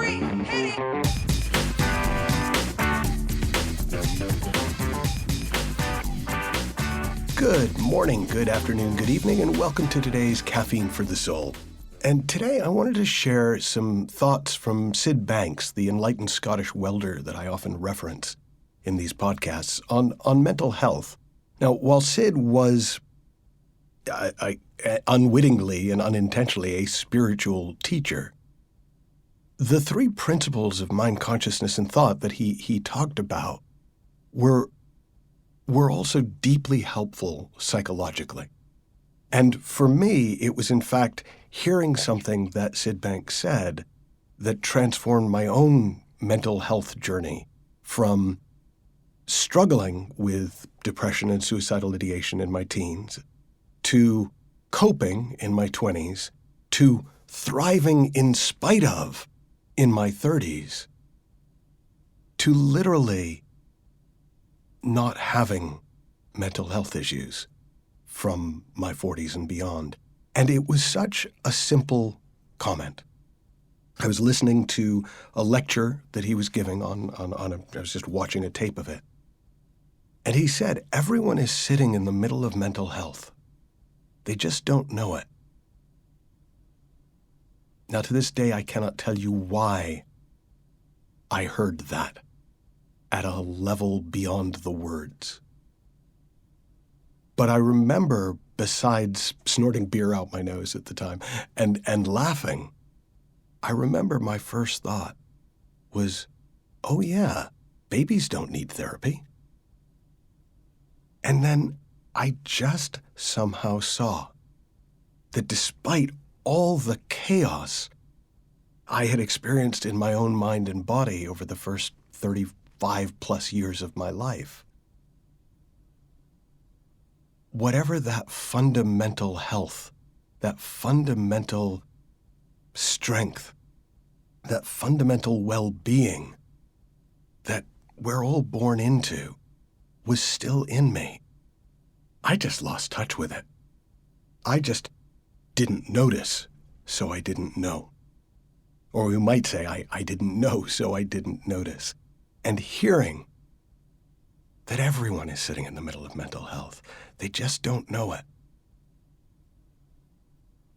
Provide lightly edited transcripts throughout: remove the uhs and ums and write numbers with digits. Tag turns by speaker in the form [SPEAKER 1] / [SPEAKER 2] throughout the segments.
[SPEAKER 1] 3, hit it!
[SPEAKER 2] Good morning, good afternoon, good evening, and welcome to today's Caffeine for the Soul. And today I wanted to share some thoughts from Syd Banks, the enlightened Scottish welder that I often reference in these podcasts, on mental health. Now, while Syd was unwittingly and unintentionally a spiritual teacher, the three principles of mind, consciousness, and thought that he talked about were also deeply helpful psychologically. And for me, it was in fact hearing something that Syd Banks said that transformed my own mental health journey from struggling with depression and suicidal ideation in my teens to coping in my 20s to thriving in spite of in my 30s to literally not having mental health issues from my 40s and beyond. And it was such a simple comment. I was listening to a lecture that he was giving I was just watching a tape of it. And he said, everyone is sitting in the middle of mental health. They just don't know it. Now, to this day, I cannot tell you why I heard that at a level beyond the words. But I remember, besides snorting beer out my nose at the time and laughing, I remember my first thought was, oh yeah, babies don't need therapy. And then I just somehow saw that despite all the chaos I had experienced in my own mind and body over the first 35 plus years of my life, whatever that fundamental health, that fundamental strength, that fundamental well-being that we're all born into was still in me. I just lost touch with it. I just didn't notice, so I didn't know. Or we might say I didn't know, so I didn't notice. And hearing that everyone is sitting in the middle of mental health, they just don't know it,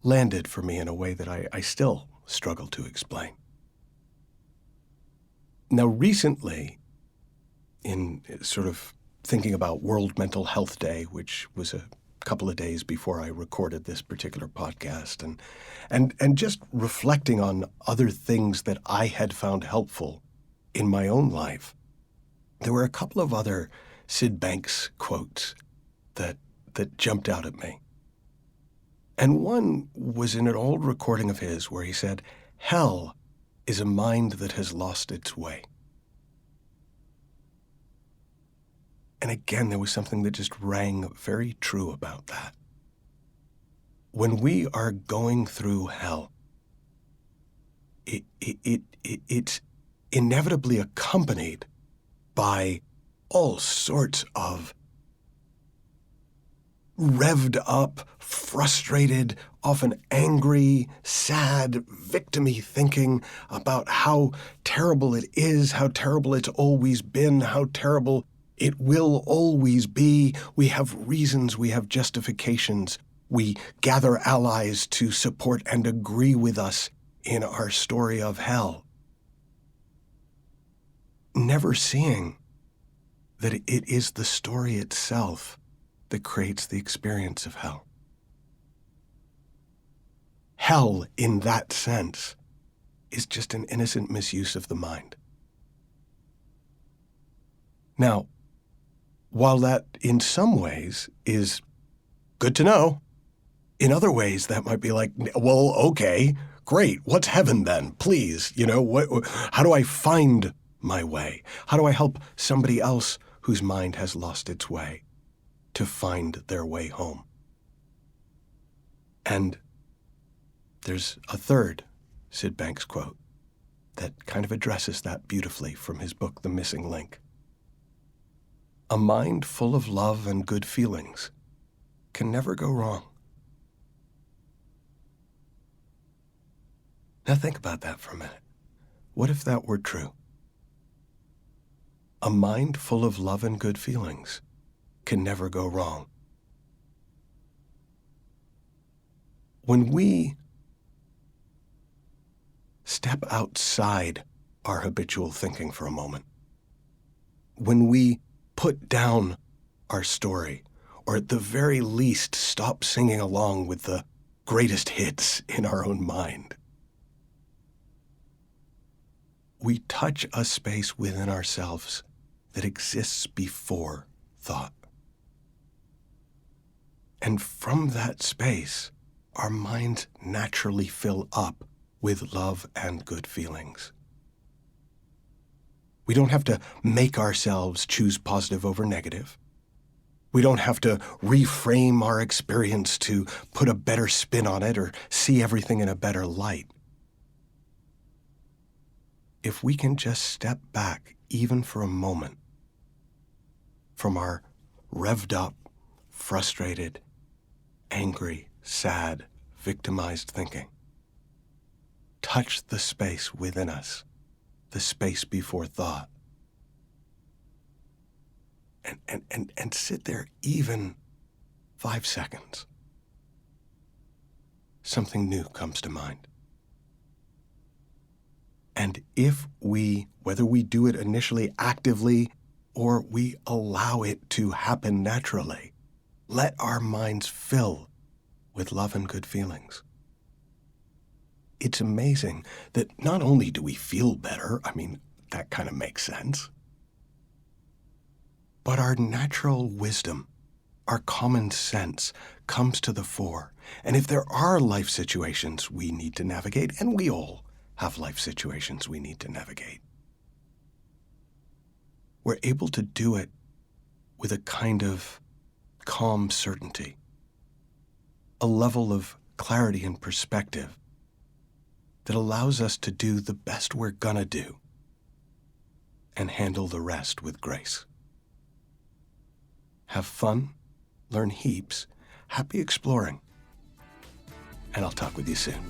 [SPEAKER 2] landed for me in a way that I still struggle to explain. Now, recently, in sort of thinking about World Mental Health Day, which was a couple of days before I recorded this particular podcast, and just reflecting on other things that I had found helpful in my own life, there were a couple of other Syd Banks quotes that jumped out at me. And one was in an old recording of his where he said, "Hell is a mind that has lost its way." And again, there was something that just rang very true about that. When we are going through hell, it's inevitably accompanied by all sorts of revved up, frustrated, often angry, sad, victim-y thinking about how terrible it is, how terrible it's always been, how terrible it will always be. We have reasons, we have justifications. We gather allies to support and agree with us in our story of hell. Never seeing that it is the story itself that creates the experience of hell. Hell, in that sense, is just an innocent misuse of the mind. Now, while that in some ways is good to know, in other ways that might be like, well, okay, great, what's heaven then? Please, how do I find my way? How do I help somebody else whose mind has lost its way to find their way home? And there's a third Syd Banks quote that kind of addresses that beautifully from his book, The Missing Link. A mind full of love and good feelings can never go wrong. Now think about that for a minute. What if that were true? A mind full of love and good feelings can never go wrong. When we step outside our habitual thinking for a moment, when we put down our story, or at the very least stop singing along with the greatest hits in our own mind, we touch a space within ourselves that exists before thought. And from that space, our minds naturally fill up with love and good feelings. We don't have to make ourselves choose positive over negative. We don't have to reframe our experience to put a better spin on it or see everything in a better light. If we can just step back, even for a moment, from our revved up, frustrated, angry, sad, victimized thinking, touch the space within us, the space before thought, and sit there even 5 seconds, something new comes to mind. And if we, whether we do it initially actively or we allow it to happen naturally, let our minds fill with love and good feelings. It's amazing that not only do we feel better, I mean, that kind of makes sense, but our natural wisdom, our common sense comes to the fore. And if there are life situations we need to navigate, and we all have life situations we need to navigate, we're able to do it with a kind of calm certainty, a level of clarity and perspective that allows us to do the best we're gonna do and handle the rest with grace. Have fun, learn heaps, happy exploring, and I'll talk with you soon.